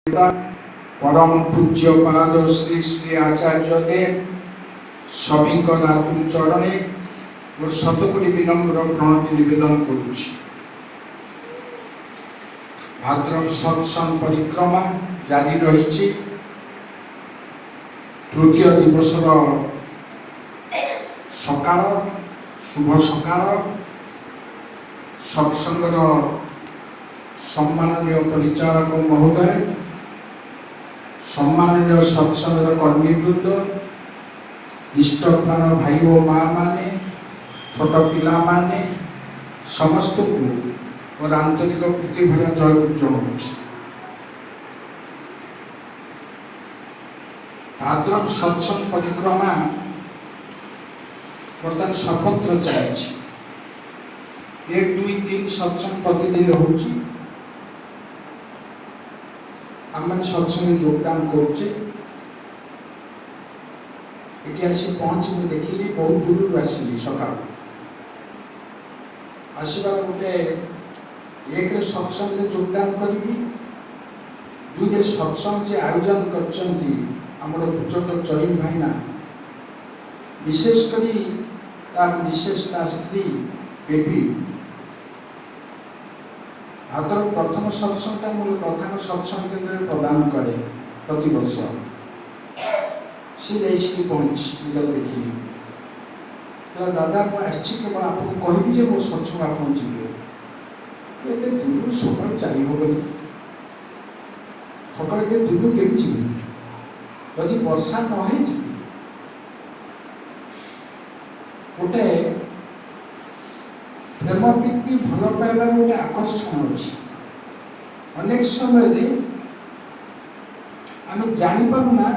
परम पूज्यपाद श्री श्री आचार्य देव सभी चरणे मोर शतकोटी विनम्र प्रणति निवेदन करुछि। भाद्रव सत्संग परिक्रमा जारी रही। तृतीय दिवस सकाळ शुभ सकाळ सत्संगर सम्माननीय परिचालक महोदय, सम्माननीय सत्संग कर्मीवृंद, इष्टप्राण भाई और माँ माने, छोट पिला माने समस्त को और आंतरिक प्रीति भरा जय जनाऊँ। भाद्रव सत्संग परिक्रमा बर्तमान सर्वत्र चली। 1, 2, 3 सत्संग प्रतिदिन होची। आम सत्संग योगदान करुचे। आसी पहुँच मुझे देखिली बहुत दूर आसली सका आसवा गोटे एक सत्संग योगदान करी, 2 सत्संग जे आयोजन कर पूजक चयन भाईना विशेषकर तार विशेषता स्त्री बेबी भाद्रव प्रथम सत्संग मूल प्रधान सत्संग केन्द्र प्रदान करे प्रति वर्ष। सी जाइए पहुँची देखिए दादा मुझे केवल आपको कहबी जे मो सत्संग आप जी दूर सकाल जाहबनी सकाल दूर के जी जदि वर्षा नहे गोटे प्रेम प्रीति भल पाइबार गोटे आकर्षण अच्छी। अनेक समय आम जापना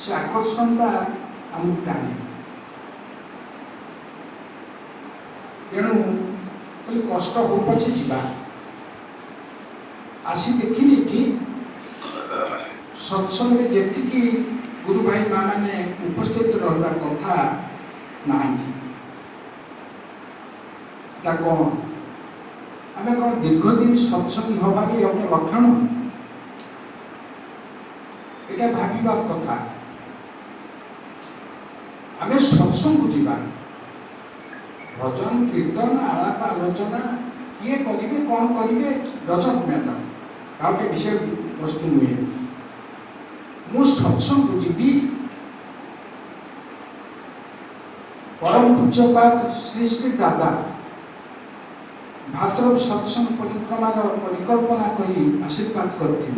से आकर्षण आम टाणे तेणु कल कष्ट हो पचे जा आसी देखिली कि सत्संग जी गुरु भाई माँ मैंने उपस्थित रहा कथा ना कौन आम कौन दीर्घ दिन सत्संगी हबार गोटे लक्षण यहाँ भावार कथा। आम सत्संग जा भजन कीर्तन आलाप आलोचना किए करेंगे कौन करेंगे डजंट मैटर काउटे विषय वस्तु नुहे। मु सत्संग जी परम पूज्यपाद श्री श्री दादा भाद्रव सत्संग परिक्रमार परिकल्पना करी आशीर्वाद करते।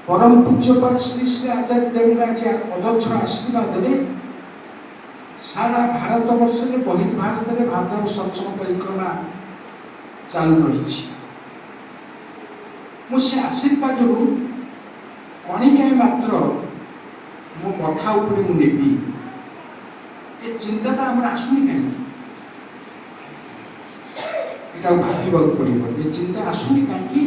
परम पूज्यपाद श्री श्री आचार्य देवराज अजस्र आशीर्वाद सारा भारत वर्ष में बहिर्भारत में भाद्रव सत्संग परिक्रमा चालू रही। मुझे आशीर्वाद कणिकाए मात्र मो मथा उपरे मुझे ये चिंताटा आम आसुनी कहीं भाव पड़ो ये चिंता आसुनी कहीं